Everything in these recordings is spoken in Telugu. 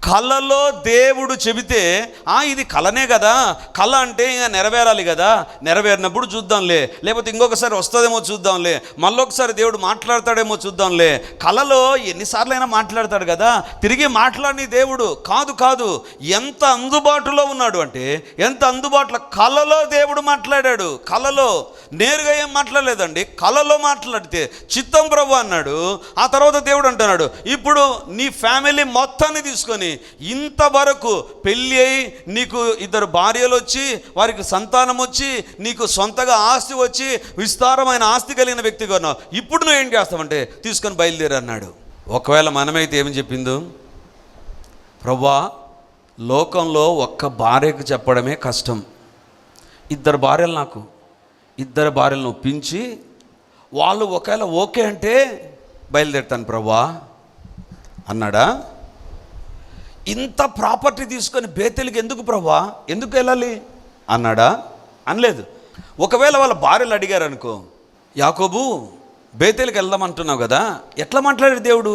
కళలో దేవుడు చెబితే ఇది కళనే కదా, కళ అంటే ఇంకా నెరవేరాలి కదా, నెరవేరినప్పుడు చూద్దాంలే, లేకపోతే ఇంకొకసారి వస్తుందేమో చూద్దాంలే, మళ్ళొకసారి దేవుడు మాట్లాడతాడేమో చూద్దాంలే. కళలో ఎన్నిసార్లు అయినా మాట్లాడతాడు కదా, తిరిగి మాట్లాడిన దేవుడు కాదు. ఎంత అందుబాటులో ఉన్నాడు అంటే ఎంత అందుబాటులో, కళలో దేవుడు మాట్లాడాడు. కళలో నేరుగా ఏం మాట్లాడలేదండి, కళలో మాట్లాడితే చిత్తం ప్రభు అన్నాడు. ఆ తర్వాత దేవుడు అంటున్నాడు, ఇప్పుడు నీ ఫ్యామిలీ మొత్తాన్ని తీసుకొని ఇంతవరకు పెళ్ళి అయి నీకు 2 భార్యలు వచ్చి వారికి సంతానం వచ్చి నీకు సొంతగా ఆస్తి వచ్చి విస్తారమైన ఆస్తి కలిగిన వ్యక్తిగా ఉన్నావు, ఇప్పుడు నువ్వు ఏం చేస్తావంటే తీసుకొని బయలుదేరి అన్నాడు. ఒకవేళ మనమైతే ఏమని చెప్పిందో, ప్రభువా లోకంలో ఒక్క భార్యకు చెప్పడమే కష్టం, 2 భార్యలు నాకు 2 భార్యలను ఒప్పించి వాళ్ళు ఒకవేళ ఓకే అంటే బయలుదేరుతాను ప్రభువా అన్నాడా? ఇంత ప్రాపర్టీ తీసుకొని బేతేలుకి ఎందుకు ప్రభువా, ఎందుకు వెళ్ళాలి అన్నాడా? అనలేదు. ఒకవేళ వాళ్ళ భార్యలు అడిగారు అనుకో, యాకోబు బేతేలుకి వెళ్దామంటున్నావు కదా, ఎట్లా మాట్లాడాడు దేవుడు?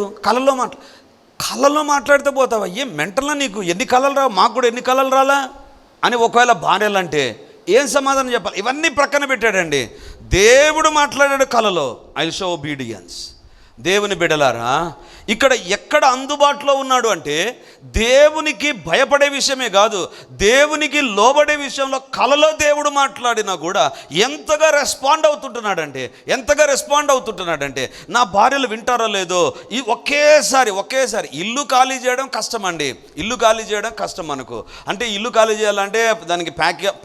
కళలో మాట్లాడితే పోతావా, ఏం మెంటల్లా నీకు, ఎన్ని కళలు రావు, మాకు కూడా ఎన్ని కళలు రాలా అని ఒకవేళ భార్యలు అంటే ఏం సమాధానం చెప్పాలి? ఇవన్నీ ప్రక్కన పెట్టాడండి. దేవుడు మాట్లాడాడు కళలో. I will show obedience. దేవుని బిడ్డలారా, ఇక్కడ ఎక్కడ అందుబాటులో ఉన్నాడు అంటే దేవునికి భయపడే విషయమే కాదు, దేవునికి లోబడే విషయంలో కలలో దేవుడు మాట్లాడినా కూడా ఎంతగా రెస్పాండ్ అవుతుంటున్నాడంటే నా భార్యలు వింటారో లేదో, ఈ ఒకేసారి ఇల్లు ఖాళీ చేయడం కష్టం అండి. ఇల్లు ఖాళీ చేయడం కష్టం మనకు. అంటే ఇల్లు ఖాళీ చేయాలంటే దానికి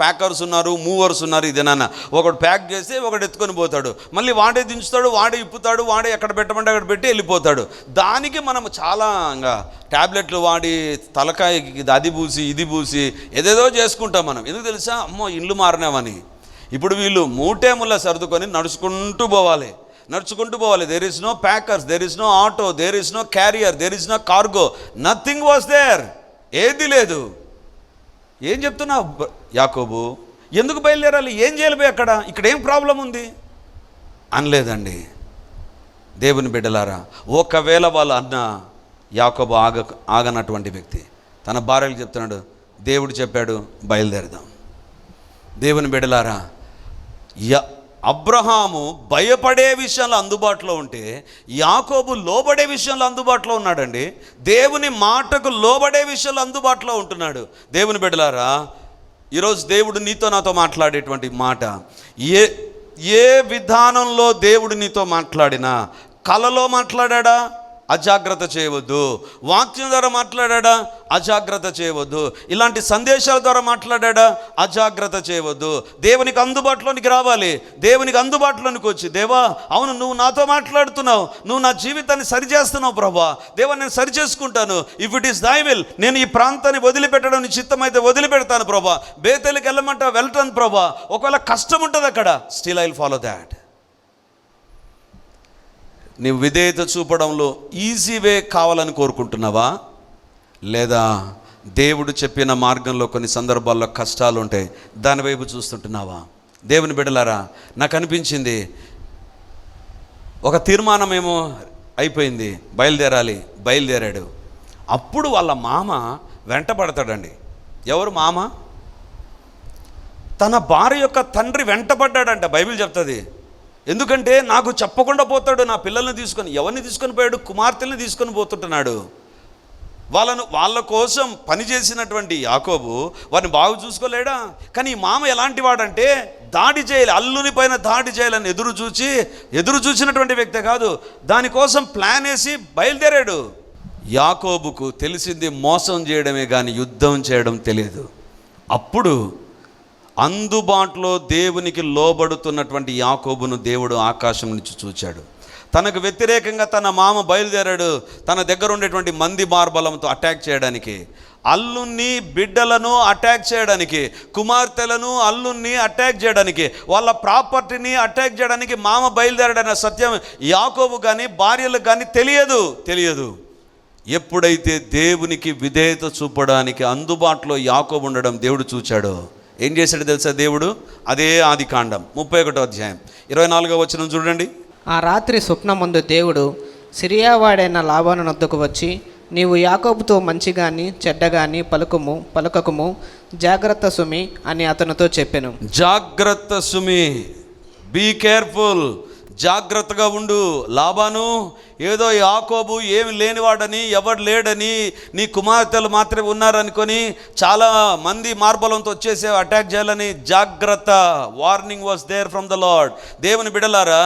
ప్యాకర్స్ ఉన్నారు, మూవర్స్ ఉన్నారు. ఇదేనా ఒకడు ప్యాక్ చేసి ఒకడు ఎత్తుకొని పోతాడు, మళ్ళీ వాడే దించుతాడు, వాడే ఇప్పుతాడు, వాడే ఎక్కడ పెట్టమంటే అక్కడ పెట్టి వెళ్ళిపోతాడు. దానికి మనం చాలా ఇంకా ట్యాబ్లెట్లు వాడి తలకాయ అది పూసి ఇది పూసి ఏదేదో చేసుకుంటాం మనం. ఎందుకు తెలుసా? అమ్మో ఇల్లు మారినామని. ఇప్పుడు వీళ్ళు మూటేముల్లా సర్దుకొని నడుచుకుంటూ పోవాలి. There is no packers, there is no auto, there is no carrier, there is no cargo, nothing was there. ఏది లేదు. ఏం చెప్తున్నావు యాకోబు, ఎందుకు బయలుదేరాలి, ఏం చేయాలి అక్కడ, ఇక్కడ ఏం ప్రాబ్లం ఉంది అనలేదండి. దేవుని బిడ్డలారా, ఒకవేళ వాళ్ళ అన్న యాకోబు ఆగనటువంటి వ్యక్తి తన భార్యలకు చెప్తున్నాడు, దేవుడు చెప్పాడు బయలుదేరదాం. దేవుని బిడ్డలారా, అబ్రహాము భయపడే విషయంలో అందుబాటులో ఉంటే యాకోబు లోబడే విషయంలో అందుబాటులో ఉన్నాడండి. దేవుని మాటకు లోబడే విషయంలో అందుబాటులో ఉంటున్నాడు. దేవుని బిడ్డలారా, ఈరోజు దేవుడు నీతో నాతో మాట్లాడేటువంటి మాట, ఏ విధానంలో దేవుడు నీతో మాట్లాడినా, కలలో మాట్లాడా అజాగ్రత్త చేయవద్దు, వాక్యం ద్వారా మాట్లాడా అజాగ్రత్త చేయవద్దు, ఇలాంటి సందేశాల ద్వారా మాట్లాడా అజాగ్రత్త చేయవద్దు. దేవునికి అందుబాటులోనికి రావాలి. దేవునికి అందుబాటులోనికి వచ్చి, దేవా అవును నువ్వు నాతో మాట్లాడుతున్నావు, నువ్వు నా జీవితాన్ని సరిచేస్తున్నావు ప్రభా, దేవా నేను సరిచేసుకుంటాను, if it is thy will, నేను ఈ ప్రాంతాన్ని వదిలిపెట్టడం నీ చిత్తమైతే వదిలిపెడతాను ప్రభా, బేతేలుకి వెళ్తాను ప్రభా, ఒకవేళ కష్టం ఉంటుంది అక్కడ, still I will follow that. నీవు విధేయత చూపడంలో ఈజీ వే కావాలని కోరుకుంటున్నావా, లేదా దేవుడు చెప్పిన మార్గంలో కొన్ని సందర్భాల్లో కష్టాలు ఉంటాయి దాని వైపు చూస్తుంటున్నావా? దేవుని బిడ్డలారా, నాకు అనిపించింది ఒక తీర్మానం ఏమో అయిపోయింది, బయలుదేరాడు. అప్పుడు వాళ్ళ మామ వెంట పడతాడండి. ఎవరు మామ? తన భార్య యొక్క తండ్రి వెంటబడ్డాడంట, బైబిల్ చెప్తుంది. ఎందుకంటే నాకు చెప్పకుండా పోతాడు, నా పిల్లల్ని తీసుకొని, ఎవరిని తీసుకొని పోయాడు? కుమార్తెల్ని తీసుకొని పోతుంటున్నాడు. వాళ్ళ కోసం పనిచేసినటువంటి యాకోబు వారిని బాగు చూసుకోలేడా? కానీ ఈ మామ ఎలాంటి వాడంటే దాడి చేయాలి, అల్లుని పైన దాడి చేయాలని ఎదురు చూసినటువంటి వ్యక్తే కాదు, దానికోసం ప్లాన్ వేసి బయలుదేరాడు. యాకోబుకు తెలిసింది మోసం చేయడమే కానీ యుద్ధం చేయడం తెలియదు. అప్పుడు అందుబాటులో దేవునికి లోబడుతున్నటువంటి యాకోబును దేవుడు ఆకాశం నుంచి చూచాడు. తనకు వ్యతిరేకంగా తన మామ బయలుదేరాడు, తన దగ్గర ఉండేటువంటి మంది మార్బలంతో అటాక్ చేయడానికి, అల్లుణ్ణి బిడ్డలను అటాక్ చేయడానికి, కుమార్తెలను అల్లుణ్ణి అటాక్ చేయడానికి, వాళ్ళ ప్రాపర్టీని అటాక్ చేయడానికి మామ బయలుదేరాడన్న సత్యం యాకోబు కానీ భార్యలకు కానీ తెలియదు. ఎప్పుడైతే దేవునికి విధేయత చూపడానికి అందుబాటులో యాకోబు ఉండడం దేవుడు చూచాడో ఏం చేశాడు తెలుసా దేవుడు? అదే ఆదికాండం 31వ అధ్యాయం 24వ వచనం చూడండి. ఆ రాత్రి స్వప్నమందు దేవుడు సిరియావాడైన లాబాను వద్దకు వచ్చి, నీవు యాకోబుతో మంచి గాని చెడ్డ గాని పలుకకుము, జాగ్రత్త సుమి అని అతనితో చెప్పెను. జాగ్రత్త సుమి, బీ కేర్ఫుల్, జాగ్రత్తగా ఉండు. లాబాను ఏదో యాకోబు ఏమి లేనివాడని, ఎవడు లేడని, నీ కుమార్తెలు మాత్రమే ఉన్నారనుకొని చాలా మంది మార్బలంతో వచ్చేసి అటాక్ చేయాలని జాగ్రత్త. Warning was there from the lord. దేవుని బిడలారా,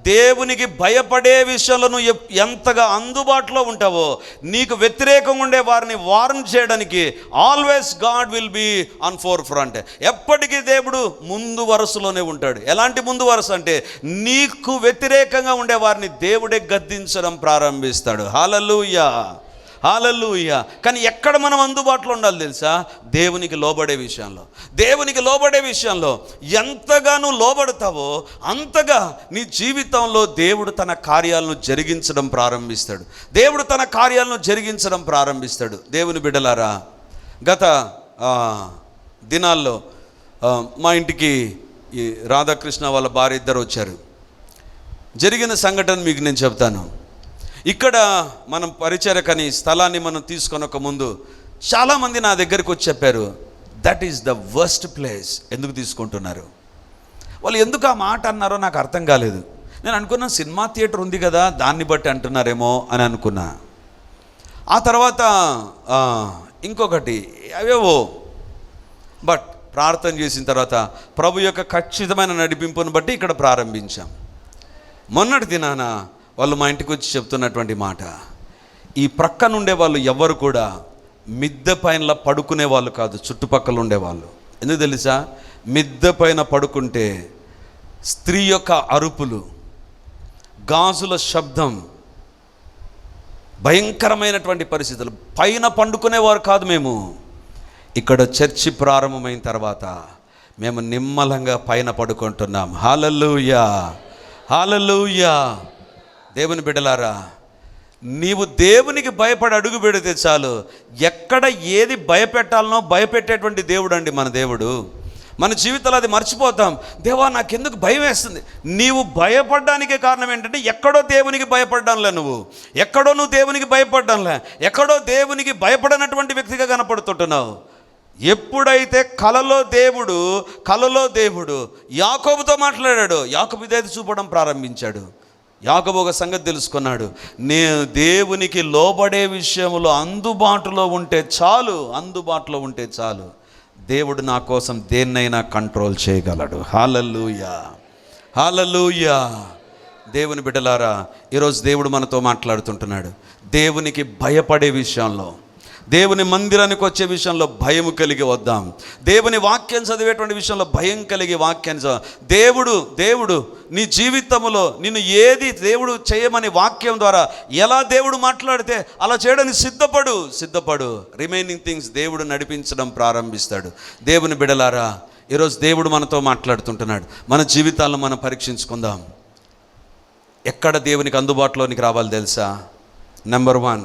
దేవునికి భయపడే విషయంలో నువ్వు ఎంతగా అందుబాటులో ఉంటావో, నీకు వ్యతిరేకంగా ఉండే వారిని వార్న్ చేయడానికి always God will be on forefront. ఎప్పటికీ దేవుడు ముందు వరుసలోనే ఉంటాడు. ఎలాంటి ముందు వరుస అంటే, నీకు వ్యతిరేకంగా ఉండే వారిని దేవుడే గద్దించడం ప్రారంభిస్తాడు. హల్లెలూయా, హల్లెలూయా. కానీ ఎక్కడ మనం అందుబాటులో ఉండాలి తెలుసా? దేవునికి లోబడే విషయంలో. దేవునికి లోబడే విషయంలో ఎంతగానో లోబడతావో అంతగా నీ జీవితంలో దేవుడు తన కార్యాలను జరిగించడం ప్రారంభిస్తాడు. దేవుడు తన కార్యాలను జరిగించడం ప్రారంభిస్తాడు. దేవుని బిడ్డలారా, గత దినాల్లో మా ఇంటికి ఈ రాధాకృష్ణ వాళ్ళ భార్య ఇద్దరు వచ్చారు. జరిగిన సంఘటన మీకు నేను చెప్తాను. ఇక్కడ మనం పరిచర్యకని స్థలాన్ని మనం తీసుకొనక ముందు చాలామంది నా దగ్గరికి వచ్చి చెప్పారు, that is the worst place. ఎందుకు తీసుకుంటున్నారు? వాళ్ళు ఎందుకు ఆ మాట అన్నారో నాకు అర్థం కాలేదు. నేను అనుకున్నా సినిమా థియేటర్ ఉంది కదా, దాన్ని బట్టి అంటున్నారేమో అని అనుకున్నా. ఆ తర్వాత ఇంకొకటి అవేవో. బట్ ప్రార్థన చేసిన తర్వాత ప్రభు యొక్క ఖచ్చితమైన నడిపింపును బట్టి ఇక్కడ ప్రారంభించాం. మొన్నటి దినాన వాళ్ళు మా ఇంటికి వచ్చి చెప్తున్నటువంటి మాట, ఈ ప్రక్కన ఉండే వాళ్ళు ఎవరు కూడా మిద్దె పైన పడుకునే వాళ్ళు కాదు, చుట్టుపక్కల ఉండేవాళ్ళు. ఎందుకు తెలుసా? మిద్దె పైన పడుకుంటే స్త్రీ యొక్క అరుపులు, గాజుల శబ్దం, భయంకరమైనటువంటి పరిస్థితులు. పైన పండుకునేవారు కాదు మేము. ఇక్కడ చర్చి ప్రారంభమైన తర్వాత మేము నిమ్మలంగా పైన పడుకుంటున్నాం. హల్లెలూయా, హల్లెలూయా. దేవుని బిడ్డలారా, నీవు దేవునికి భయపడి అడుగు పెడితే చాలు. ఎక్కడ ఏది భయపెట్టాలనో భయపెట్టేటువంటి దేవుడు అండి మన దేవుడు. మన జీవితంలో అది మర్చిపోతాం. దేవా నాకెందుకు భయం వేస్తుంది? నీవు భయపడడానికే కారణం ఏంటంటే, ఎక్కడో దేవునికి భయపడ్డానులే నువ్వు, ఎక్కడో నువ్వు దేవునికి భయపడ్డానులే, ఎక్కడో దేవునికి భయపడనటువంటి వ్యక్తిగా కనపడుతుంటున్నావు. ఎప్పుడైతే కలలో దేవుడు యాకోబుతో మాట్లాడాడు, యాకోబు విధేయత చూపడం ప్రారంభించాడు. యాకోబు ఒక సంగతి తెలుసుకున్నాడు, నేను దేవునికి లోబడే విషయంలో అందుబాటులో ఉంటే చాలు, దేవుడు నా కోసం దేన్నైనా కంట్రోల్ చేయగలడు. హల్లెలూయా, హల్లెలూయా. దేవుని బిడ్డలారా, ఈరోజు దేవుడు మనతో మాట్లాడుతుంటున్నాడు. దేవునికి భయపడే విషయంలో, దేవుని మందిరానికి వచ్చే విషయంలో భయం కలిగి వద్దాం. దేవుని వాక్యం చదివేటువంటి విషయంలో భయం కలిగి వాక్యాన్ని దేవుడు నీ జీవితంలో నిన్ను ఏది దేవుడు చేయమని వాక్యం ద్వారా ఎలా దేవుడు మాట్లాడితే అలా చేయడానికి సిద్ధపడు. రిమైనింగ్ థింగ్స్ దేవుడు నడిపించడం ప్రారంభిస్తాడు. దేవుని బిడలారా, ఈరోజు దేవుడు మనతో మాట్లాడుతుంటున్నాడు. మన జీవితాలను మనం పరీక్షించుకుందాం. ఎక్కడ దేవునికి అందుబాటులోనికి రావాలి తెలుసా? నెంబర్ 1,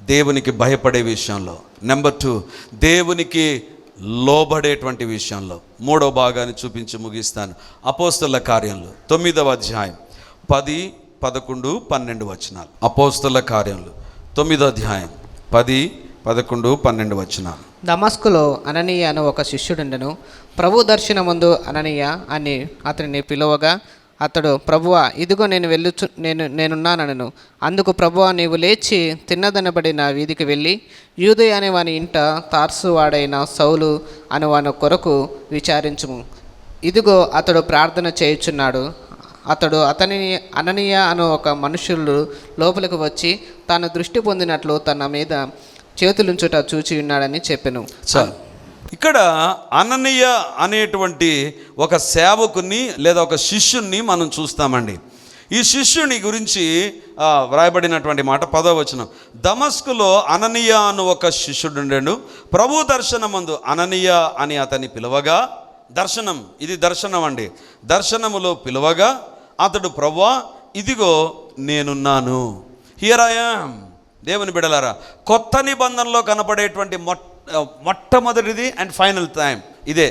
దేవునికి భయపడే విషయంలో. నెంబర్ 2, దేవునికి లోబడేటువంటి విషయంలో. 3వ భాగాన్ని చూపించి ముగిస్తాను. అపోస్తలుల కార్యములు 9వ అధ్యాయం 10, 11, 12 వచనాలు. అపోస్తలుల కార్యములు 9వ అధ్యాయం 10, 11, 12 వచనాలు. దమస్కులో అననీయ అను ఒక శిష్యుడుండెను. ప్రభు దర్శనమందు అననీయ అని అతనిని పిలువగా అతడు, ప్రభువా, ఇదిగో నేనున్నానను. అందుకు ప్రభువా, నీవు లేచి తిన్నదనబడిన వీధికి వెళ్ళి యూదయ అనే వాని ఇంట తార్సు వాడైన సౌలు అను వాని కొరకు విచారించుము. ఇదిగో అతడు ప్రార్థన చేయుచున్నాడు. అతనిని అననీయ అను ఒక మనుషులు లోపలికి వచ్చి తాను దృష్టి పొందినట్లు తన మీద చేతులుంచుట చూచి ఉన్నాడని చెప్పెను. ఇక్కడ అననీయ అనేటువంటి ఒక సేవకుని లేదా ఒక శిష్యుని మనం చూస్తామండి. ఈ శిష్యుని గురించి వ్రాయబడినటువంటి మాట 10వ వచనం. దమస్కులో అననీయ అను ఒక శిష్యుడుండెను. ప్రభు దర్శనమందు అననీయ అని అతన్ని పిలవగా, ఇది దర్శనం అండి. దర్శనములో పిలవగా అతడు, ప్రభువా, ఇదిగో నేనున్నాను, హియర్ ఐ యామ్. దేవుని బిడలారా, కొత్త నిబంధనలో కనపడేటువంటి మొట్టమొదటిది అండ్ ఫైనల్ టైం ఇదే.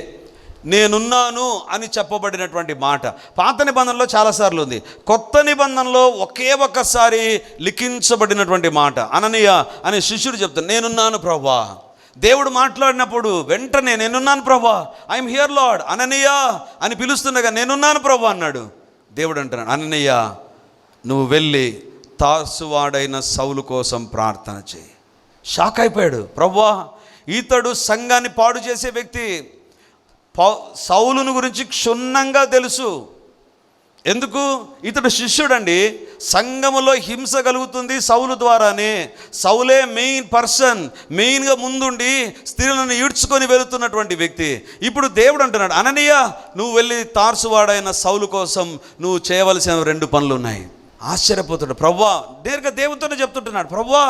నేనున్నాను అని చెప్పబడినటువంటి మాట పాత నిబంధనలో చాలాసార్లు ఉంది. కొత్త నిబంధనలో ఒకే ఒక్కసారి లిఖించబడినటువంటి మాట. అననీయ అనే శిష్యుడు చెప్తాడు, నేనున్నాను ప్రభువా. దేవుడు మాట్లాడినప్పుడు వెంటనే నేనున్నాను ప్రభువా, ఐఎమ్ హియర్ లార్డ్. అననీయ అని పిలుస్తుండగా నేనున్నాను ప్రభువా అన్నాడు. దేవుడు అంటున్నాడు, అననీయ నువ్వు వెళ్ళి తార్సువాడైన సౌలు కోసం ప్రార్థన చేయి. షాక్ అయిపోయాడు. ప్రభువా, ఇతడు సంఘాన్ని పాడు చేసే వ్యక్తి, సౌలును గురించి క్షుణ్ణంగా తెలుసు. ఎందుకు? ఇతడు శిష్యుడండి. సంఘములో హింస కలుగుతుంది సౌలు ద్వారానే. సౌలే మెయిన్ పర్సన్, మెయిన్గా ముందుండి స్త్రీలను ఈడ్చుకొని వెళుతున్నటువంటి వ్యక్తి. ఇప్పుడు దేవుడు అంటున్నాడు, అననీయ నువ్వు వెళ్ళి తార్సువాడైన సౌలు కోసం నువ్వు చేయవలసిన 2 పనులు ఉన్నాయి. ఆశ్చర్యపోతాడు. ప్రభువా, నేరుగా దేవునితోనే చెప్తుంటున్నాడు, ప్రభువా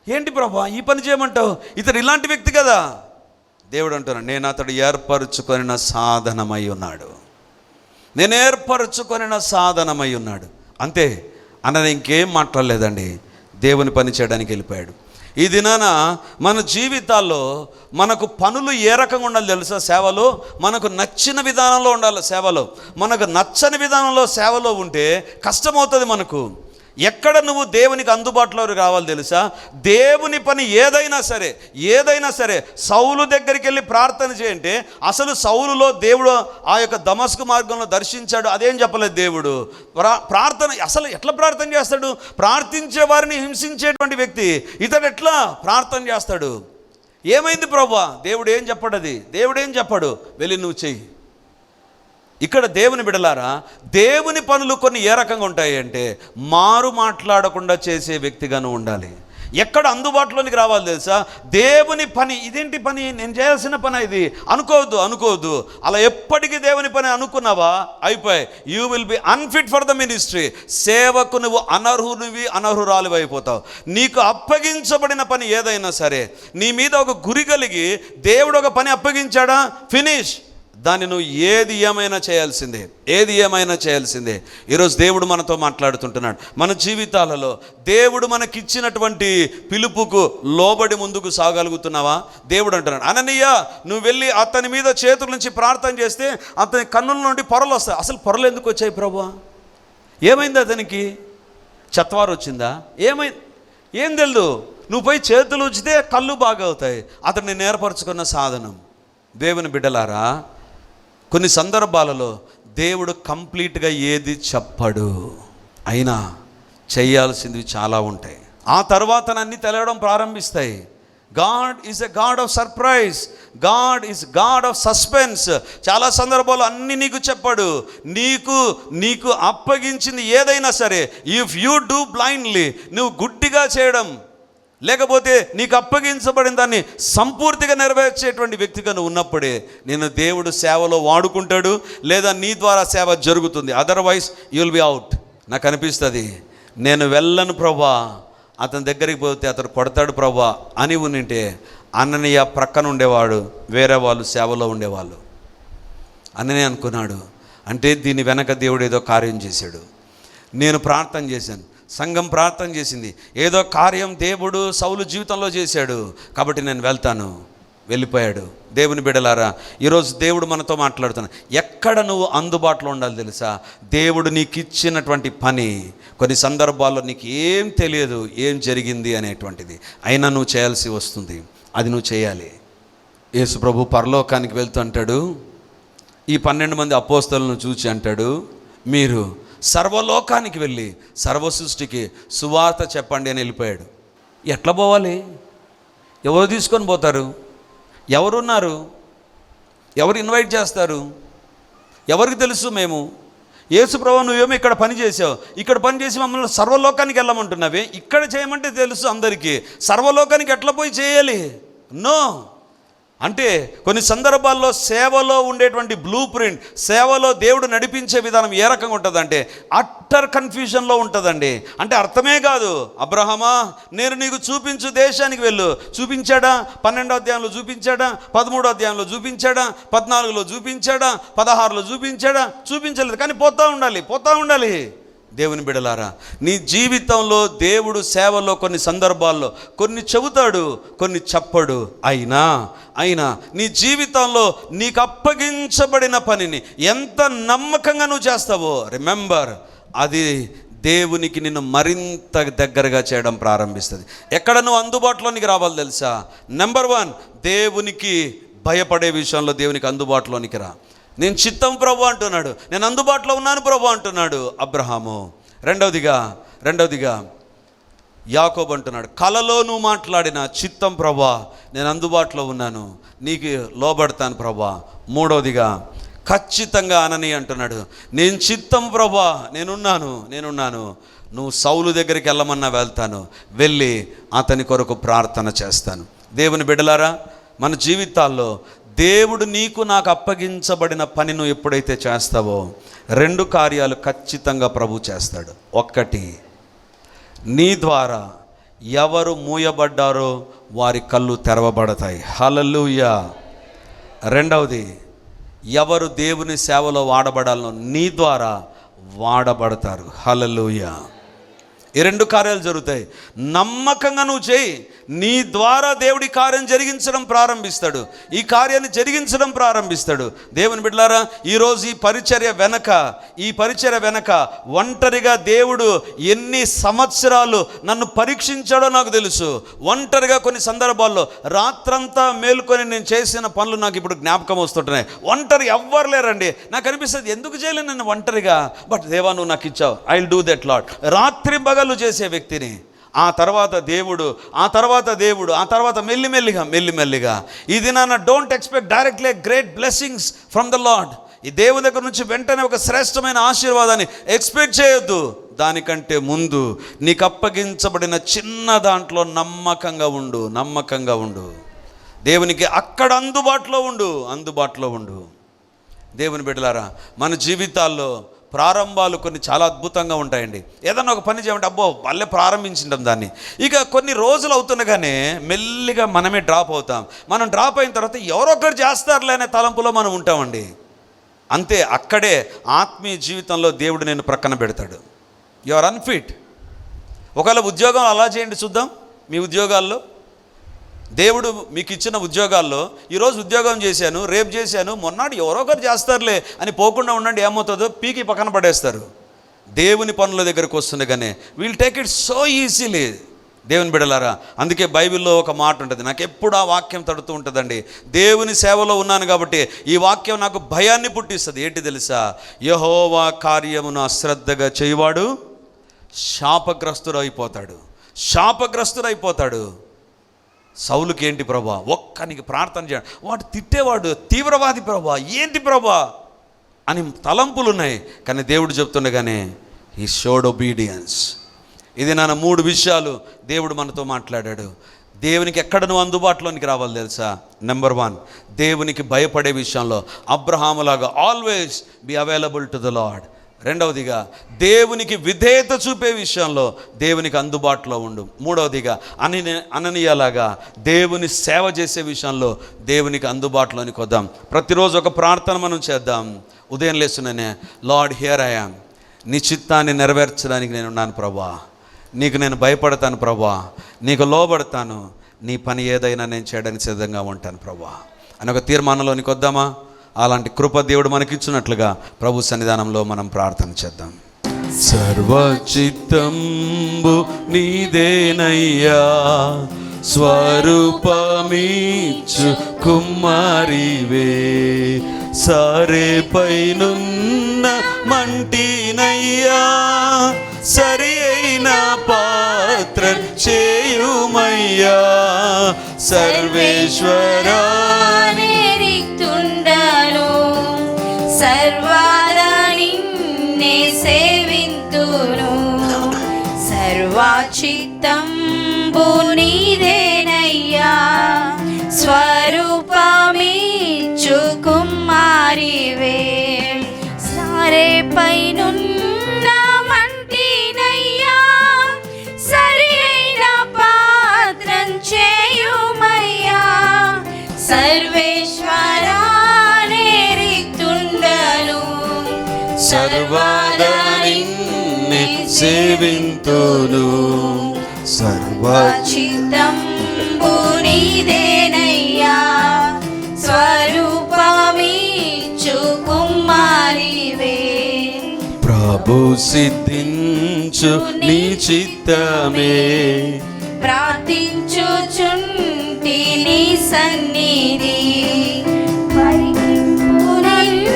ఏంటి ప్రభువా ఈ పని చేయమంటావు? ఇతడు ఇలాంటి వ్యక్తి కదా. దేవుడు అంటున్నాడు, నేను అతడు ఏర్పరచుకొనిన సాధనమై ఉన్నాడు, నేను ఏర్పరచుకొనిన సాధనమై ఉన్నాడు. అంతే, అన్నది ఇంకేం మాట్లాడలేదండి. దేవుని పని చేయడానికి వెళ్ళిపోయాడు. ఈ దినాన మన జీవితాల్లో మనకు పనులు ఏ రకంగా ఉండాలి తెలుసా? సేవలో మనకు నచ్చిన విధానంలో ఉండాలి. సేవలో మనకు నచ్చని విధానంలో సేవలో ఉంటే కష్టమవుతుంది మనకు. ఎక్కడ నువ్వు దేవునికి అందుబాటులోకి రావాలి తెలుసా? దేవుని పని ఏదైనా సరే సౌలు దగ్గరికి వెళ్ళి ప్రార్థన చేయంటే, అసలు సౌలులో దేవుడు ఆ యొక్క దమస్కు మార్గంలో దర్శించాడు, అదేం చెప్పలేదు దేవుడు. ప్రార్థన అసలు ఎట్లా ప్రార్థన చేస్తాడు? ప్రార్థించే వారిని హింసించేటువంటి వ్యక్తి ఇతడు ఎట్లా ప్రార్థన చేస్తాడు? ఏమైంది ప్రభువా? దేవుడు ఏం చెప్పడు, దేవుడు ఏం చెప్పాడు, వెళ్ళి నువ్వు చెయ్యి. ఇక్కడ దేవుని బిడలారా, దేవుని పనులు కొన్ని ఏ రకంగా ఉంటాయి అంటే, మారు మాట్లాడకుండా చేసే వ్యక్తిగాను ఉండాలి. ఎక్కడ అందుబాటులోనికి రావాలి తెలుసా? దేవుని పని, ఇదేంటి పని, నేను చేయాల్సిన పని ఇది అనుకోవద్దు. అలా ఎప్పటికీ దేవుని పని అనుకున్నావా అయిపోయి, you will be unfit for the ministry. సేవకు నువ్వు అనర్హురాలు అయిపోతావు. నీకు అప్పగించబడిన పని ఏదైనా సరే, నీ మీద ఒక గురి కలిగి దేవుడు ఒక పని అప్పగించాడా, ఫినిష్. దాన్ని నువ్వు ఏది ఏమైనా చేయాల్సిందే. ఈరోజు దేవుడు మనతో మాట్లాడుతుంటున్నాడు. మన జీవితాలలో దేవుడు మనకిచ్చినటువంటి పిలుపుకు లోబడి ముందుకు సాగలుగుతున్నావా? దేవుడు అంటున్నాడు, అననీయ నువ్వు వెళ్ళి అతని మీద చేతుల నుంచి ప్రార్థన చేస్తే అతని కన్నుల నుండి పొరలు వస్తాయి. అసలు పొరలు ఎందుకు వచ్చాయి ప్రభువా? ఏమైంది? అతనికి చత్వారు వచ్చిందా? ఏం తెలియదు. నువ్వు పోయి చేతులు ఉంచితే కళ్ళు బాగా అవుతాయి. అతన్ని నేర్పరచుకున్న సాధనం. దేవుని బిడ్డలారా, కొన్ని సందర్భాలలో దేవుడు కంప్లీట్గా ఏది చెప్పడు, అయినా చేయాల్సింది చాలా ఉంటాయి. ఆ తర్వాత అన్నీ తెలియడం ప్రారంభిస్తాయి. God is a God of surprise, God is God of suspense. చాలా సందర్భాలు అన్నీ నీకు చెప్పాడు. నీకు అప్పగించింది ఏదైనా సరే, ఇఫ్ యూ డూ బ్లైండ్లీ, నువ్వు గుడ్డిగా చేయడం, లేకపోతే నీకు అప్పగించబడిన దాన్ని సంపూర్తిగా నెరవేర్చేటువంటి వ్యక్తిగా నువ్వు ఉన్నప్పుడే నేను దేవుడు సేవలో వాడుకుంటాడు, లేదా నీ ద్వారా సేవ జరుగుతుంది. Otherwise you will be out. నాకు అనిపిస్తుంది, నేను వెళ్ళను ప్రభా, అతని దగ్గరికి పోతే అతను కొడతాడు ప్రభా అని ఉంటే అన్ననీయ ప్రక్కన ఉండేవాడు, వేరే వాళ్ళు సేవలో ఉండేవాళ్ళు. అన్ననే అనుకున్నాడు, అంటే దీని వెనక దేవుడు ఏదో కార్యం చేశాడు. నేను ప్రార్థన చేశాను, సంఘం ప్రార్థన చేసింది, ఏదో కార్యం దేవుడు సౌలు జీవితంలో చేశాడు, కాబట్టి నేను వెళ్తాను. వెళ్ళిపోయాడు. దేవుని బిడ్డలారా, ఈరోజు దేవుడు మనతో మాట్లాడుతున్నాడు. ఎక్కడ నువ్వు అందుబాటులో ఉండాలి తెలుసా? దేవుడు నీకు ఇచ్చినటువంటి పని కొన్ని సందర్భాల్లో నీకు ఏం తెలియదు, ఏం జరిగింది అనేటువంటిది, అయినా నువ్వు చేయాల్సి వస్తుంది. అది నువ్వు చేయాలి. యేసు ప్రభు పరలోకానికి వెళ్తూ అంటాడు, ఈ 12 మంది అపోస్తలులను చూచి అంటాడు, మీరు సర్వలోకానికి వెళ్ళి సర్వ సృష్టికి సువార్త చెప్పండి అని వెళ్ళిపోయాడు. ఎట్లా పోవాలి? ఎవరు తీసుకొని పోతారు? ఎవరున్నారు? ఎవరు ఇన్వైట్ చేస్తారు? ఎవరికి తెలుసు? మేము యేసు ప్రభువా నువ్వేమో ఇక్కడ పని చేసావు, ఇక్కడ పని చేసి మమ్మల్ని సర్వలోకానికి వెళ్ళమంటున్నావే, ఇక్కడ చేయమంటే తెలుసు అందరికీ, సర్వలోకానికి ఎట్లా పోయి చేయాలి? నో. అంటే కొన్ని సందర్భాల్లో సేవలో ఉండేటువంటి బ్లూ ప్రింట్, సేవలో దేవుడు నడిపించే విధానం ఏ రకంగా ఉంటుందంటే అట్టర్ కన్ఫ్యూజన్లో ఉంటుందండి. అంటే అర్థమే కాదు. అబ్రహమా నేను నీకు చూపించు దేశానికి వెళ్ళు, చూపించాడా? 12వ అధ్యాయంలో చూపించాడా? 13వ అధ్యాయంలో చూపించాడా? 14లో చూపించాడా? 16లో చూపించాడా? చూపించలేదు. కానీ పోతూ ఉండాలి. దేవుని బిడలారా, నీ జీవితంలో దేవుడు సేవలో కొన్ని సందర్భాల్లో కొన్ని చెబుతాడు, కొన్ని చెప్పడు. అయినా నీ జీవితంలో నీకు అప్పగించబడిన పనిని ఎంత నమ్మకంగా నువ్వు చేస్తావో, రిమెంబర్, అది దేవునికి నిన్ను మరింత దగ్గరగా చేయడం ప్రారంభిస్తుంది. ఎక్కడ నువ్వు అందుబాటులోనికి రావాలి తెలుసా? నెంబర్ 1, దేవునికి భయపడే విషయంలో దేవునికి అందుబాటులోనికి రా. నేను చిత్తం ప్రభు అంటున్నాడు, నేను అందుబాటులో ఉన్నాను ప్రభు అంటున్నాడు అబ్రహాము. రెండవదిగా యాకోబు అంటున్నాడు, కలలో నువ్వు మాట్లాడిన చిత్తం ప్రభా, నేను అందుబాటులో ఉన్నాను, నీకు లోబడతాను ప్రభా. మూడవదిగా ఖచ్చితంగా అనని అంటున్నాడు, నేను చిత్తం ప్రభా, నేనున్నాను, నువ్వు సౌలు దగ్గరికి వెళ్ళమన్నా వెళ్తాను, వెళ్ళి అతని కొరకు ప్రార్థన చేస్తాను. దేవుని బిడ్డలారా, మన జీవితాల్లో దేవుడు నీకు నాకు అప్పగించబడిన పని నువ్వు ఎప్పుడైతే చేస్తావో 2 కార్యాలు ఖచ్చితంగా ప్రభు చేస్తాడు. 1, నీ ద్వారా ఎవరు మూయబడ్డారో వారి కళ్ళు తెరవబడతాయి. హల్లెలూయా. 2, ఎవరు దేవుని సేవలో వాడబడాలో నీ ద్వారా వాడబడతారు. హల్లెలూయా. ఈ 2 కార్యాలు జరుగుతాయి. నమ్మకంగా నువ్వు చేయి, నీ ద్వారా దేవుడి కార్యం జరిగించడం ప్రారంభిస్తాడు, ఈ కార్యాన్ని జరిగించడం ప్రారంభిస్తాడు. దేవుని బిడ్డలారా, ఈరోజు ఈ పరిచర్య వెనక ఒంటరిగా దేవుడు ఎన్ని సంవత్సరాలు నన్ను పరీక్షించాడో నాకు తెలుసు. ఒంటరిగా కొన్ని సందర్భాల్లో రాత్రంతా మేలుకొని నేను చేసిన పనులు నాకు ఇప్పుడు జ్ఞాపకం వస్తుంటున్నాయి. ఒంటరి ఎవ్వరు లేరండి. నాకు అనిపిస్తుంది, ఎందుకు చేయలేను నేను ఒంటరిగా? బట్ దేవా, నువ్వు నాకు ఇచ్చావు, I will do that lot. రాత్రి పగలు చేసే వ్యక్తిని, ఆ తర్వాత మెల్లిమెల్లిగా ఇది నాన్న, don't expect directly great blessings from the lord. ఈ దేవుని దగ్గర నుంచి వెంటనే ఒక శ్రేష్టమైన ఆశీర్వాదాన్ని ఎక్స్పెక్ట్ చేయొద్దు. దానికంటే ముందు నీకు అప్పగించబడిన చిన్న దాంట్లో నమ్మకంగా ఉండు. దేవునికి అక్కడ అందుబాటులో ఉండు. దేవుని బిడ్డలారా, మన జీవితాల్లో ప్రారంభాలు కొన్ని చాలా అద్భుతంగా ఉంటాయండి. ఏదన్నా ఒక పని చేయమంటే అబ్బో వాళ్ళే ప్రారంభించింటాం దాన్ని, ఇక కొన్ని రోజులు అవుతుండగానే మెల్లిగా మనమే డ్రాప్ అవుతాం. మనం డ్రాప్ అయిన తర్వాత ఎవరొక్కరు చేస్తారులే అనే తలంపులో మనం ఉంటామండి. అంతే, అక్కడే ఆత్మీయ జీవితంలో దేవుడు నేను ప్రక్కన పెడతాడు. You are unfit. ఒకవేళ ఉద్యోగం అలా చేయండి చూద్దాం. మీ ఉద్యోగాల్లో దేవుడు మీకు ఇచ్చిన ఉద్యోగాల్లో ఈరోజు ఉద్యోగం చేశాను, రేపు చేశాను, మొన్నాడు ఎవరో ఒకరు చేస్తారులే అని పోకుండా ఉండండి. ఏమవుతుందో పీకి పక్కన పడేస్తారు. దేవుని పనుల దగ్గరకు వస్తుండగానే we'll take it so easily. దేవుని బిడ్డలారా, అందుకే బైబిల్లో ఒక మాట ఉంటుంది, నాకు ఎప్పుడు ఆ వాక్యం తడుతూ ఉంటుందండి. దేవుని సేవలో ఉన్నాను కాబట్టి ఈ వాక్యం నాకు భయాన్ని పుట్టిస్తుంది. ఏంటి తెలుసా? యెహోవా కార్యమును అశ్రద్ధగా చేయవాడు శాపగ్రస్తుడైపోతాడు. సౌలుకి ఏంటి ప్రభా, ఒక్కనికి ప్రార్థన చేయడం, వాడు తిట్టేవాడు తీవ్రవాది ప్రభా, ఏంటి ప్రభా అని తలంపులు ఉన్నాయి. కానీ దేవుడు చెప్తుండగానే హీ షోడ్ ఒబీడియన్స్. ఇది నాన్న 3 విషయాలు దేవుడు మనతో మాట్లాడాడు. దేవునికి ఎక్కడ నువ్వు అందుబాటులోనికి రావాలి తెలుసా? నెంబర్ 1, దేవునికి భయపడే విషయంలో అబ్రహాములాగా always be available to the lord. రెండవదిగా దేవునికి విధేయత చూపే విషయంలో దేవునికి అందుబాటులో ఉండు. మూడవదిగా అననీయలాగా దేవుని సేవ చేసే విషయంలో దేవునికి అందుబాటులోనికి వద్దాం. ప్రతిరోజు ఒక ప్రార్థన మనం చేద్దాం. ఉదయం లేస్తున్నానే, లార్డ్ హియర్ ఐ యామ్, నీ చిత్తాన్ని నెరవేర్చడానికి నేను ఉన్నాను ప్రభా, నీకు నేను భయపడతాను ప్రభా, నీకు లోబడతాను, నీ పని ఏదైనా నేను చేయడానికి సిద్ధంగా ఉంటాను ప్రభా అని ఒక తీర్మానంలోనికి వద్దామా? అలాంటి కృప దేవుడు మనకిచ్చినట్లుగా ప్రభు సన్నిధానంలో మనం ప్రార్థన చేద్దాం. సర్వచిత్తంబు నీదేనయ్యా, స్వరూపమిచ్చు కుమారివే, సరే పైనున్న మంటినయ్యా, సరి అయిన పాత్ర చేయుమయ్యా, సర్వేశ్వరా సర్వాదా నిన్నే సేవింతును, సర్వచిత్తంబు నీదేనయ్యా, స్వరూపమిచ్చు కుమారివే, సారే పైనున్న మంటినయ్యా, సరి అయిన పాత్రం చేయుమయ్యా, సర్వేశ్వరా సర్వాదా నిన్నే సేవింతును. సర్వ చిత్తంబు నీదేనయ్యా, స్వరూపమిచ్చు కుమారివే. ప్రభు సిద్ధించు నీ చిత్తమే, ప్రార్థించుచుంటి నీ సన్నిధి. పరికింపునన్ను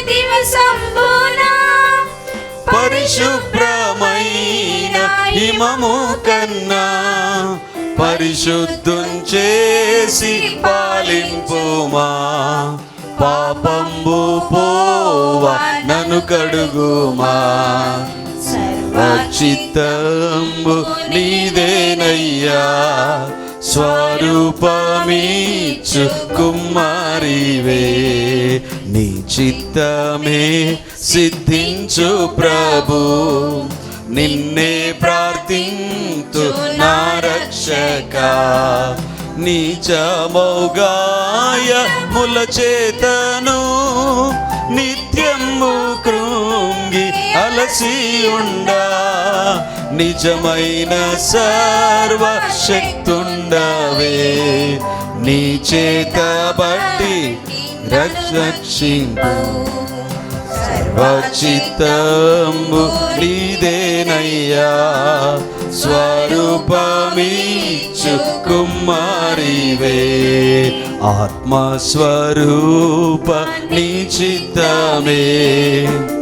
దివసంబున, పరిశుభ్రమైన హిమము కన్నా పరిశుద్ధం చేసి పాలింపుమా. పాపంబు పోవా నన్ను కడుగుమా. సర్వచిత్తంబు నీదేనయ్యా, స్వరూపమిచ్చు కుమారివే. నీ చిత్తమే సిద్ధించు ప్రభు, నిన్నే ప్రార్థింతు నా రక్షక. నీచమౌగాయముల చేతను నిత్యము కృంగి అలసి ఉండా, నిజమైన సర్వశక్తుండవే. నీ చేత బట్టి రక్షింపు. సర్వచిత్తంబు నీదేనయ్యా, స్వరూపమిచ్చు కుమారివే. ఆత్మస్వరూప నీ చిత్తమే,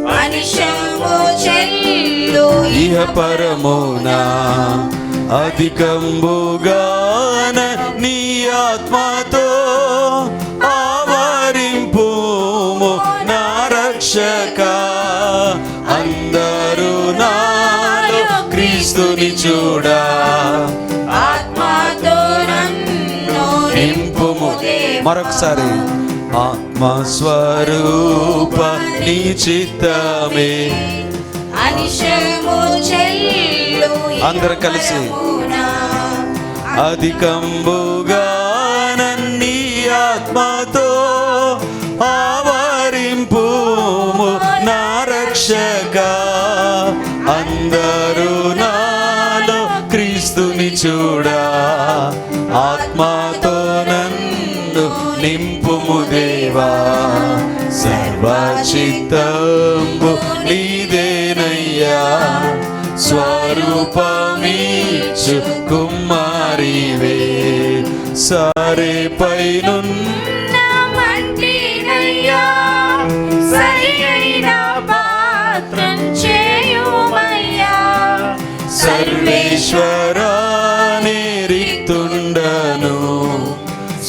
మనిషము చెల్లు ఇహ పరమునా. అధికంబుగాన నీ ఆత్మతో ఆవరింపుము నా రక్షక. అందరూ నాలో క్రీస్తుని చూడా, ఆత్మతో నన్ను నింపుము. మరొకసారి ఆత్మస్వరూప నీ చిత్తమే, అనిశము చెల్లు అందరూ కలిసి. అధికంబుగాన నీ ఆత్మతో ఆవరింపుము నా రక్షక. అందరూ నాలో క్రీస్తుని చూడా, ఆత్మతో నన్ను నింపుము దేవా. సర్వచిత్తంబు నీదేనయ్యా, స్వరూపమిచ్చు కుమారివే. సారే పైనున్న మంటినయ్యా, సరియైన పాత్రం చేయుమయ్యా. సర్వేశ్వరాని రిక్తుండను,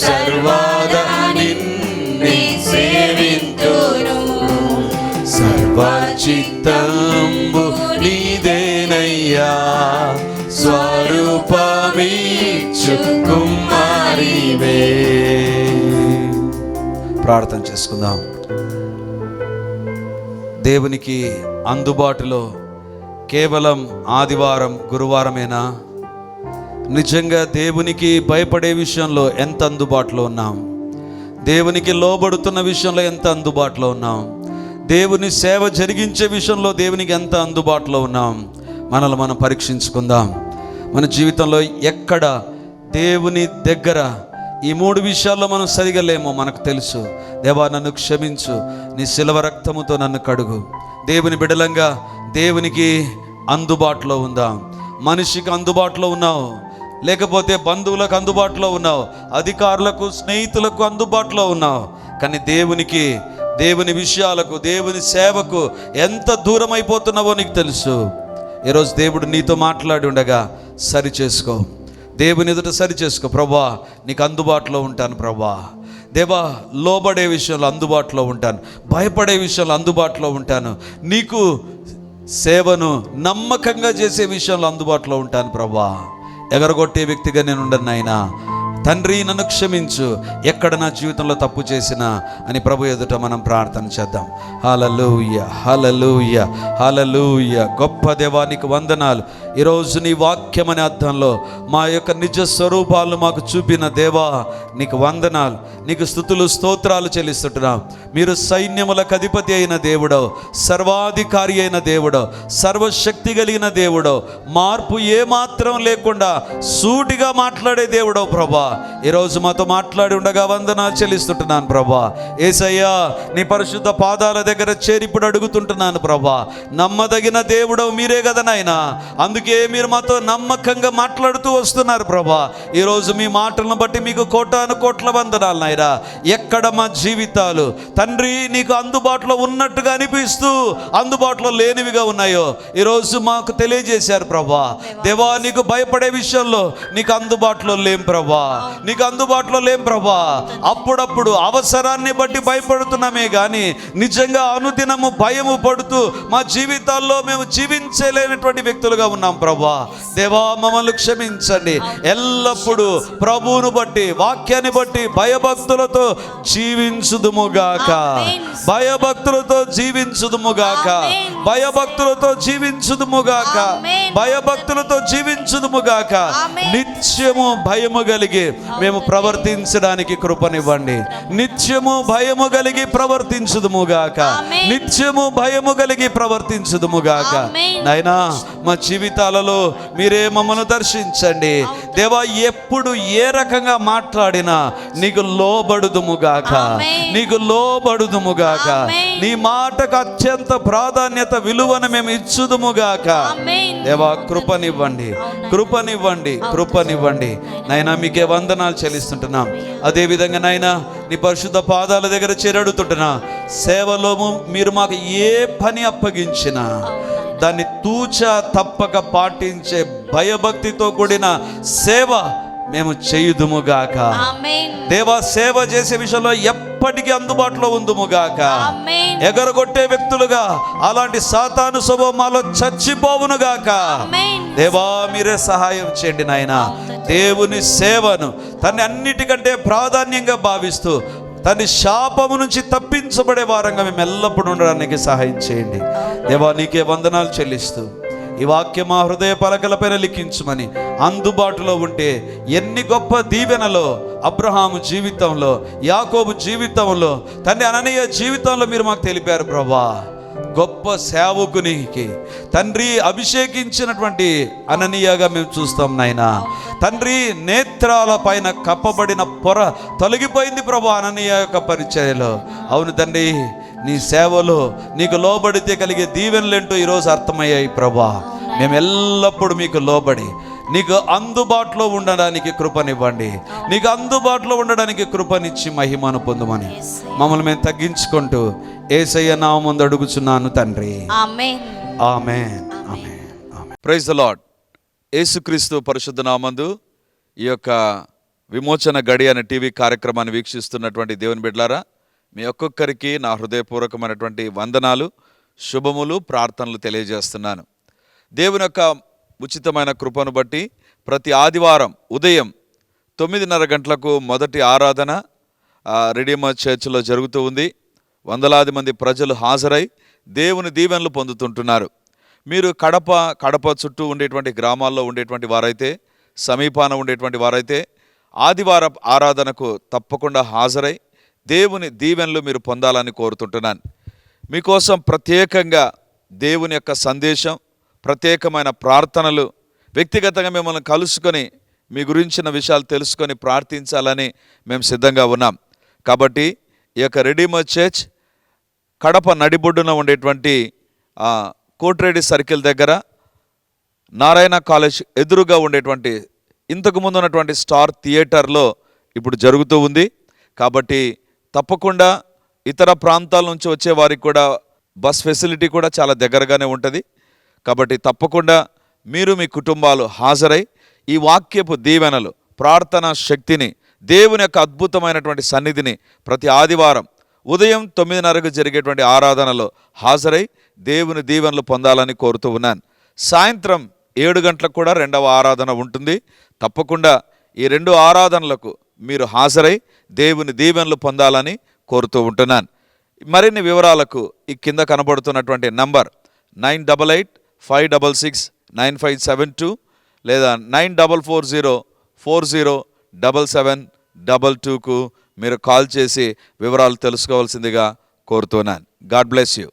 సర్వదా నిన్నే సేవింతును. సర్వచిత్తంబు నీదేనయ్యా, స్వరూపమిచ్చు కుమారివే. ప్రార్థన చేసుకుందాం. దేవునికి అందుబాటులో కేవలం ఆదివారం గురువారమేనా? నిజంగా దేవునికి భయపడే విషయంలో ఎంత అందుబాటులో ఉన్నాం? దేవునికి లోబడుతున్న విషయంలో ఎంత అందుబాటులో ఉన్నాం? దేవుని సేవ జరిగించే విషయంలో దేవునికి ఎంత అందుబాటులో ఉన్నాం? మనల్ని మనం పరీక్షించుకుందాం. మన జీవితంలో ఎక్కడ దేవుని దగ్గర ఈ మూడు విషయాల్లో మనం సరిగలేమో మనకు తెలుసు. దేవా, నన్ను క్షమించు, నీ శిలవ రక్తముతో నన్ను కడుగు. దేవుని బిడలంగా దేవునికి అందుబాటులో ఉందాం. మనిషికి అందుబాటులో ఉన్నావు, లేకపోతే బంధువులకు అందుబాటులో ఉన్నావు, అధికారులకు స్నేహితులకు అందుబాటులో ఉన్నావు. కానీ దేవునికి, దేవుని విషయాలకు, దేవుని సేవకు ఎంత దూరం అయిపోతున్నావో నీకు తెలుసు. ఈరోజు దేవుడు నీతో మాట్లాడి ఉండగా సరి చేసుకో. దేవుని ఎదుట సరి చేసుకో. ప్రభా, నీకు అందుబాటులో ఉంటాను ప్రభా. దేవా, లోబడే విషయంలో అందుబాటులో ఉంటాను, భయపడే విషయంలో అందుబాటులో ఉంటాను, నీకు సేవను నమ్మకంగా చేసే విషయంలో అందుబాటులో ఉంటాను ప్రభా. ఎగరగొట్టే వ్యక్తిగా నేను ఉండను నాయనా. తండ్రి, నన్ను క్షమించు, ఎక్కడ నా జీవితంలో తప్పు చేసినా అని ప్రభు ఎదుట మనం ప్రార్థన చేద్దాం. హల్లెలూయా, హల్లెలూయా, హల్లెలూయా. గొప్ప దేవానికి వందనాలు. ఈరోజు నీ వాక్యం అనే అర్థంలో మా యొక్క నిజ స్వరూపాలను మాకు చూపిన దేవా, నీకు వందనాలు, నీకు స్తుతులు స్తోత్రాలు చెల్లిస్తుంటున్నాం. మీరు సైన్యములకు అధిపతి అయిన దేవుడో, సర్వాధికారి అయిన దేవుడో, సర్వశక్తి కలిగిన దేవుడో, మార్పు ఏమాత్రం లేకుండా సూటిగా మాట్లాడే దేవుడో ప్రభా, ఈరోజు మాతో మాట్లాడి ఉండగా వందనాలు చెల్లిస్తుంటున్నాను ప్రభా. యేసయ్యా, నీ పరిశుద్ధ పాదాల దగ్గర చేరి ఇప్పుడు అడుగుతుంటున్నాను ప్రభా. నమ్మదగిన దేవుడో మీరే కదా నాయనా, అందుకే మీరు మాతో నమ్మకంగా మాట్లాడుతూ వస్తున్నారు ప్రభా. ఈరోజు మీ మాటలను బట్టి మీకు కోటాను కోట్ల వందనాలు నాయనా. ఎక్కడ మా జీవితాలు తండ్రి నీకు అందుబాటులో ఉన్నట్టుగా అనిపిస్తూ అందుబాటులో లేనివిగా ఉన్నాయో ఈరోజు మాకు తెలియజేశారు ప్రభా. దేవా, నీకు భయపడే విషయంలో నీకు అందుబాటులో లేం ప్రభా, నీకు అందుబాటులో లేం ప్రభా. అప్పుడప్పుడు అవసరాన్ని బట్టి భయపడుతున్నామే కానీ నిజంగా అనుదినము భయము పడుతూ మా జీవితాల్లో మేము జీవించలేనటువంటి వ్యక్తులుగా ఉన్నాం ప్రభా. దేవా, మమ్మల్ని క్షమించండి. ఎల్లప్పుడూ ప్రభువును బట్టి, వాక్యాన్ని బట్టి భయభక్తులతో జీవించుదుముగాక, భయభక్తులతో జీవించుదుముగాక, భయభక్తులతో జీవించుదుముగాక, భయభక్తులతో జీవించుదుముగాక. నిత్యము భయము కలిగి మేము ప్రవర్తించడానికి కృపనివ్వండి. నిత్యము భయము కలిగి ప్రవర్తించుదుముగాక, నిత్యము భయము కలిగి ప్రవర్తించుదుముగాక. నాయనా, మా జీవితాలలో మీరే మమ్మల్ని దర్శించండి దేవా. ఎప్పుడు ఏ రకంగా మాట్లాడినా నీకు లోబడుదుముగాక, నీకు లోబడుదుముగాక. నీ మాటకు అత్యంత ప్రాధాన్యత, విలువను మేము ఇచ్చుదుముగాక. దేవా, కృపనివ్వండి, కృపనివ్వండి, కృపనివ్వండి నాయనా. మీకే వందనాలు చెల్లిస్తుంటున్నాం. అదేవిధంగా నాయనా, నీ పరిశుద్ధ పాదాల దగ్గర చేరడుతుంటున్నా. సేవలో మీరు మాకు ఏ పని అప్పగించినా దాన్ని తూచా తప్పక పాటించే భయభక్తితో కూడిన సేవ మేము చేయుదుముగాక. దేవా, సేవ చేసే విషయంలో ఎప్పటికీ అందుబాటులో ఉందుముగాక. ఎగరగొట్టే వ్యక్తులుగా అలాంటి సాతాను స్వభావం మాలో చచ్చిపోవునుగాక. దేవా, మీరే సహాయం చేయండి నాయన. దేవుని సేవను తన్ని అన్నిటికంటే ప్రాధాన్యంగా భావిస్తూ తన శాపము నుంచి తప్పించబడే వారంగా మేము ఎల్లప్పుడూ ఉండడానికి సహాయం చేయండి. దేవా, నీకే వందనాలు చెల్లిస్తూ ఈ వాక్యం మా హృదయ పలకలపైన లిఖించమని, అందుబాటులో ఉంటే ఎన్ని గొప్ప దీవెనలో అబ్రహాము జీవితంలో, యాకోబు జీవితంలో, తండ్రి అననీయ జీవితంలో మీరు మాకు తెలిపారు ప్రభా. గొప్ప సేవకునికి తండ్రి అభిషేకించినటువంటి అననీయగా మేము చూస్తాం నాయనా. తండ్రి నేత్రాల పైన కప్పబడిన పొర తొలగిపోయింది ప్రభా అననీయ యొక్క పరిచర్యలో. అవును తండ్రి, నీ సేవలో నీకు లోబడితే కలిగే దీవెనలేంటో ఈరోజు అర్థమయ్యాయి ప్రభా. మేము ఎల్లప్పుడూ మీకు లోబడి నీకు అందుబాటులో ఉండడానికి కృపనివ్వండి, నీకు అందుబాటులో ఉండడానికి కృపనిచ్చి మహిమను పొందమని మమ్మల్ని మేము తగ్గించుకుంటూ యేసయ్య నామమున అడుగుచున్నాను తండ్రి. Amen, amen, amen, amen. Praise the lord. Yesukristu పరిశుద్ధ నామమున ఈ యొక్క విమోచన గడి అనే టీవీ కార్యక్రమాన్ని వీక్షిస్తున్నటువంటి దేవుని బిడ్డలారా, మీ ఒక్కొక్కరికి నా హృదయపూర్వకమైనటువంటి వందనాలు, శుభములు, ప్రార్థనలు తెలియజేస్తున్నాను. దేవుని యొక్క ఉచితమైన కృపను బట్టి ప్రతి ఆదివారం ఉదయం 9:30 గంటలకు మొదటి ఆరాధన రెడీమర్ చర్చ్లో జరుగుతూ ఉంది. వందలాది మంది ప్రజలు హాజరై దేవుని దీవెనలు పొందుతుంటున్నారు. మీరు కడప చుట్టూ ఉండేటువంటి గ్రామాల్లో ఉండేటువంటి వారైతే, సమీపాన ఉండేటువంటి వారైతే ఆదివారం ఆరాధనకు తప్పకుండా హాజరై దేవుని దీవెనలు మీరు పొందాలని కోరుతుంటున్నాను. మీకోసం ప్రత్యేకంగా దేవుని యొక్క సందేశం, ప్రత్యేకమైన ప్రార్థనలు, వ్యక్తిగతంగా మిమ్మల్ని కలుసుకొని మీ గురించిన విషయాలు తెలుసుకొని ప్రార్థించాలని మేము సిద్ధంగా ఉన్నాం. కాబట్టి ఈ యొక్క రెడీమర్ చర్చ్ కడప నడిబొడ్డున ఉండేటువంటి కోటిరెడ్డి సర్కిల్ దగ్గర నారాయణ కాలేజ్ ఎదురుగా ఉండేటువంటి ఇంతకుముందు ఉన్నటువంటి స్టార్ థియేటర్లో ఇప్పుడు జరుగుతూ ఉంది. కాబట్టి తప్పకుండా ఇతర ప్రాంతాల నుంచి వచ్చే వారికి కూడా బస్ ఫెసిలిటీ కూడా చాలా దగ్గరగానే ఉంటుంది. కాబట్టి తప్పకుండా మీరు మీ కుటుంబాలు హాజరై ఈ వాక్యపు దీవెనలు, ప్రార్థనా శక్తిని, దేవుని యొక్క అద్భుతమైనటువంటి సన్నిధిని ప్రతి ఆదివారం ఉదయం 9:30కు జరిగేటువంటి ఆరాధనలో హాజరై దేవుని దీవెనలు పొందాలని కోరుతూ ఉన్నాను. సాయంత్రం 7 గంటలకు కూడా 2వ ఆరాధన ఉంటుంది. తప్పకుండా ఈ 2 ఆరాధనలకు మీరు హాజరై దేవుని దీవెనలు పొందాలని కోరుతూ ఉంటున్నాను. మరిన్ని వివరాలకు ఈ కింద కనబడుతున్నటువంటి నంబర్ 9855669572 లేదా 9440407722కు మీరు కాల్ చేసి వివరాలు తెలుసుకోవాల్సిందిగా కోరుతున్నాను. God bless you.